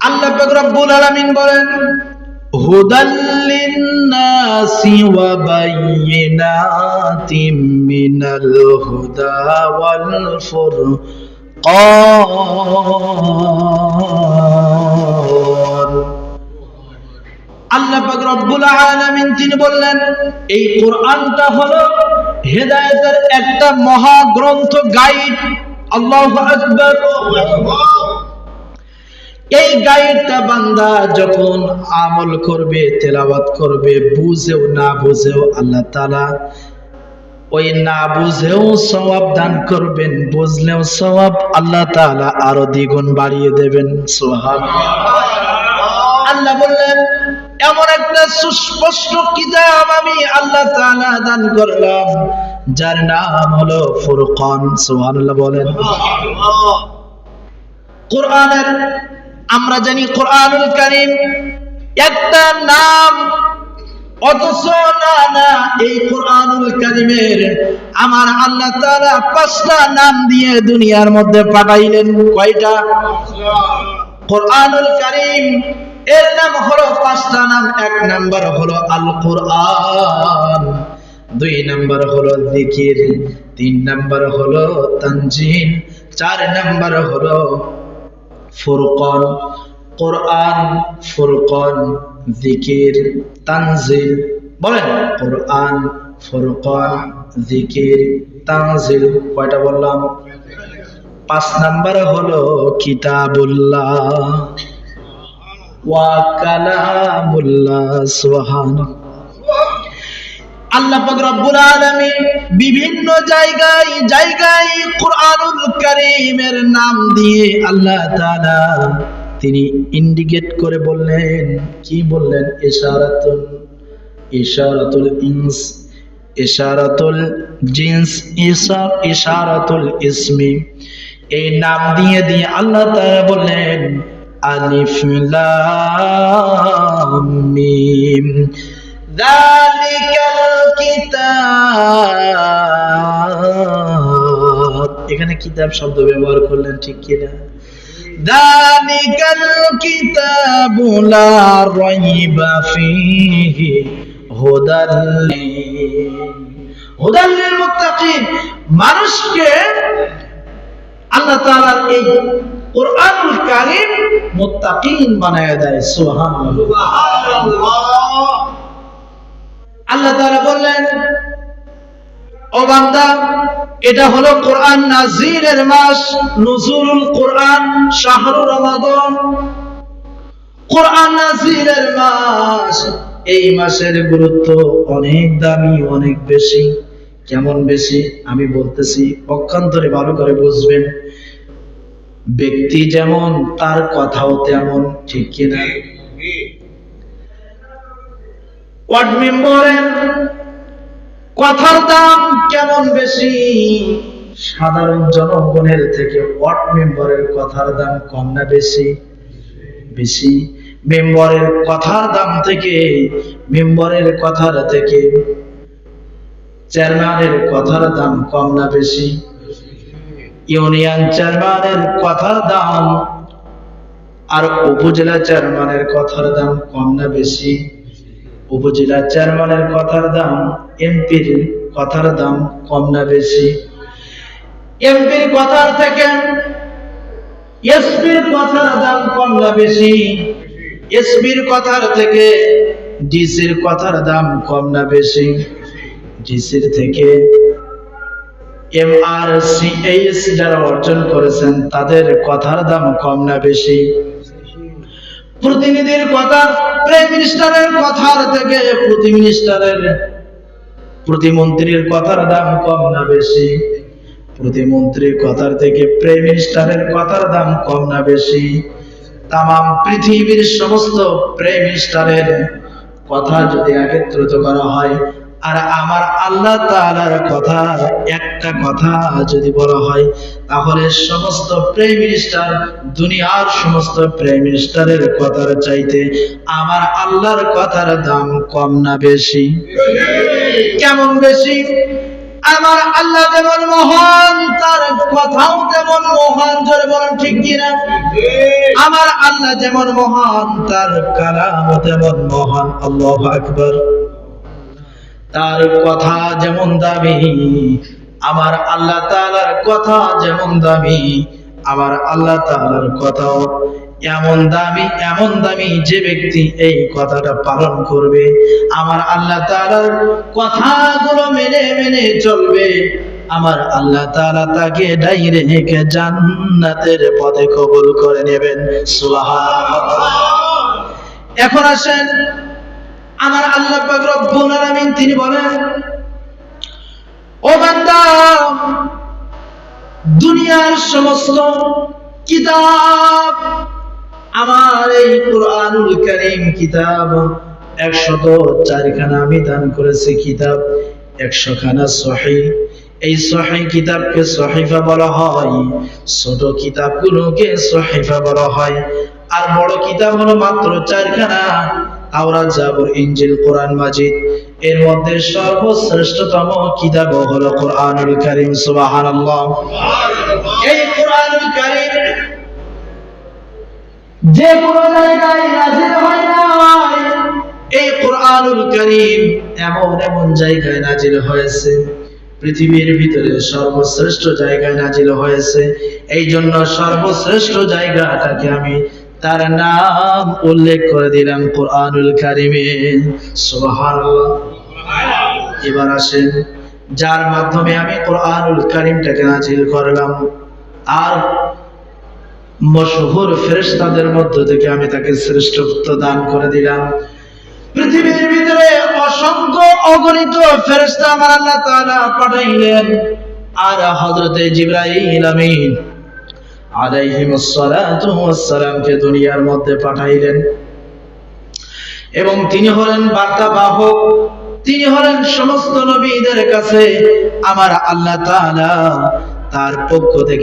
আল্লাহ পাক রব্বুল আলামিন বলেন হুদাল লিন-নাসি ওয়া বায়িনাতিম মিনাল হুদা ওয়াল ফুরকান। আল্লাহ পাক রব্বুল আলামিন তিনি বললেন এই কোরআনটা হলো হেদায়েতের একটা মহা গ্রন্থ, গাইড। আল্লাহু আকবার। এই গাইডটা বান্দা যখন আমল করবে, তেলাওয়াত করবে, বুঝেও না বুঝেও আল্লাহ তাআলা ওই না বুঝেও সওয়াব দান করবেন, বুঝলেও সওয়াব আল্লাহ তাআলা আরো দ্বিগুণ বাড়িয়ে দেবেন। সুবহানাল্লাহ। আল্লাহ বললেন এমন একটা সুস্পষ্ট কিতাব আমি আল্লাহ তাআলা দান করলাম যার নাম হলো ফুরকান। সুবহানাল্লাহ বলেন। কোরআনের আমরা জানি কোরআনুল কারীম একটা নাম, অথচ না এই কোরআনুল কারীমের আমার আল্লাহ তাআলা 5টা নাম দিয়ে দুনিয়ার মধ্যে পাঠাইলেন। কয়টা? কোরআনুল কারীম এর নাম হলো 5টা নাম। 1 নাম্বার হলো আল কোরআন, 2 নাম্বার হলো জিকির, 3 নাম্বার হলো তানজিল, 4 নাম্বার হলো ফুরকান। কোরআন, ফুরকান, জিকির, তানজিল। বলেন কোরআন, ফুরকান, জিকির, তানজিল। কয়টা বললাম? 5 নাম্বার হলো কিতাবুল্লাহ ওয়া কালামুল্লাহ। সুবহানাল্লাহ। আল্লাহ পাক রব্বুল আলামিন বিভিন্ন জায়গায় কোরআনুল কারীমের নাম দিয়ে আল্লাহ তাআলা তিনি ইন্ডিকেট করে বললেন। কি বললেন? ইশারাতুল ইনস, ইশারাতুল জিনস, ইশারাতুল ইসমি। এই নাম দিয়ে আল্লাহ তাআলা বললেন আলিফ লাম মিম যালিকাল কিতাব। এখানে কিতাব শব্দ ব্যবহার করলেন, ঠিক কিনা? যালিকাল কিতাবু লা রাইবা ফীহি হুদাল লিল মুত্তাকিন। মানুষকে আল্লাহ তাআলার এই কোরআনুল কারীম মুত্তাকিন বানায় দেয়। সুবহানাল্লাহ। আল্লাহ তাআলা বললেন ও বান্দা এটা হলো কোরআন নাজিলের মাস, নুজুলুল কোরআন শাহরু রমাদান। কোরআন নাজিলের মাস, এই মাসের গুরুত্ব অনেক দামি, অনেক বেশি। কেমন বেশি আমি বলতেছি, পক্ষান্তরে ভালো করে বুঝবেন। ব্যক্তি যেমন তার কথাও তেমন, ঠিক কিনা? ওয়ার্ড মেম্বারের কথার দাম কেমন বেশি? সাধারণ জনগণের থেকে ওয়ার্ড মেম্বারের কথার দাম কম না বেশি? বেশি। মেম্বারের কথার দাম থেকে, মেম্বারের কথার থেকে চেয়ারম্যানের কথার দাম কম না বেশি? ইউনিয়ন চেয়ারম্যানের কথার দাম আর উপজেলা চেয়ারম্যানের কথার দাম কম না বেশি? উপজেলা চেয়ারম্যানের কথার দাম এমপির কথার দাম কম না বেশি? এমপির কথার থেকে এসপির কথার দাম কম না বেশি? এসপির কথার থেকে ডিসির কথার দাম কম না বেশি? ডিসির থেকে এমআরসিএস যারা অর্জন করেছেন তাদের কথার দাম কম না বেশি? প্রতিনিধির কথা, প্রাইম মিনিস্টারের কথার থেকে প্রতিমন্ত্রীর কথার দাম কম না বেশি? প্রতিমন্ত্রীর কথার থেকে প্রাইম মিনিস্টারের কথার দাম কম না বেশি? তামাম পৃথিবীর সমস্ত প্রাইম মিনিস্টারের কথা যদি একত্রিত করা হয় আর আমার আল্লাহ তাআলার কথা একটা কথা যদি বলা হয়, তাহলে সমস্ত প্রাইম মিনিস্টার, দুনিয়ার সমস্ত প্রাইম মিনিস্টারের কথার চাইতে আমার আল্লাহর কথার দাম কম না বেশি? কেমন বেশি? আমার আল্লাহ যেমন মহান তার কথাও তেমন মহান, জোরে বলেন ঠিক কিনা? আমার আল্লাহ যেমন মহান তার কালামও তেমন মহান। আল্লাহু আকবার। তার কথা যেমন দামি, আমার আল্লাহ তাআলার কথা যেমন দামি, আমার আল্লাহ তাআলার কথাও এমন দামি যে ব্যক্তি এই কথাটা পালন করবে, আমার আল্লাহ তাআলার কথাগুলো মেনে মেনে চলবে, আমার আল্লাহ তাআলা তাকে ডাইরেক্ট জান্নাতের পথে কবুল করে নেবেন। সুবহানাল্লাহ। এখন আসেন, আমার আল্লাহ পাক রব্বুল আলামিন তিনি বলেন, ও বান্দা, দুনিয়ার সমস্ত কিতাব, আমার এই কুরআনুল কারীম কিতাব 104 খানা আমি দান করেছি কিতাব, 100 খানা সহিহ। এই সহিহ কিতাবকে সহিফা বলা হয়, ছোট কিতাবগুলোকে সহিফা বলা হয়, আর বড় কিতাব হলো মাত্র 4 খানা, তাওরাত, জাবুর, ইনজিল, কোরআন মাজিদ। এর মধ্যে সর্বশ্রেষ্ঠতম কিতাব হলো কুরআনুল কারীম। সুবহানাল্লাহ। এই কুরআনুল কারীম যে কোনো জায়গায় নাযিল হয় না, এই কুরআনুল কারীম এমন এমন জায়গায় নাযিল হয়েছে, পৃথিবীর ভিতরে সর্বশ্রেষ্ঠ জায়গায় নাযিল হয়েছে। এই জন্য সর্বশ্রেষ্ঠ জায়গাটাকে আমি তার নাম উল্লেখ করে দিলাম কুরআনুল কারীমে। সুবহানাল্লাহ। এবার আসেন, যার মাধ্যমে আমি কুরআনুল কারীমটাকে নাযিল করলাম, আর মশহুর ফেরেশতাদের মধ্য থেকে আমি তাকে শ্রেষ্ঠত্ব দান করে দিলাম। পৃথিবীর ভিতরে অসংখ্য অগণিত ফেরেশতা আমার আল্লাহ তাআলা পাঠাইলেন, আর হযরতে জিবরাইল আমিন আলাইহিস সালাতু ওয়াস সালামকে দুনিয়ার মধ্যে পাঠাইলেন, এবং তিনি হলেন বার্তাবাহক, তিনি হলেন সমস্ত নবীদের কাছে আমার আল্লাহ তাআলা তার পক্ষ থেকে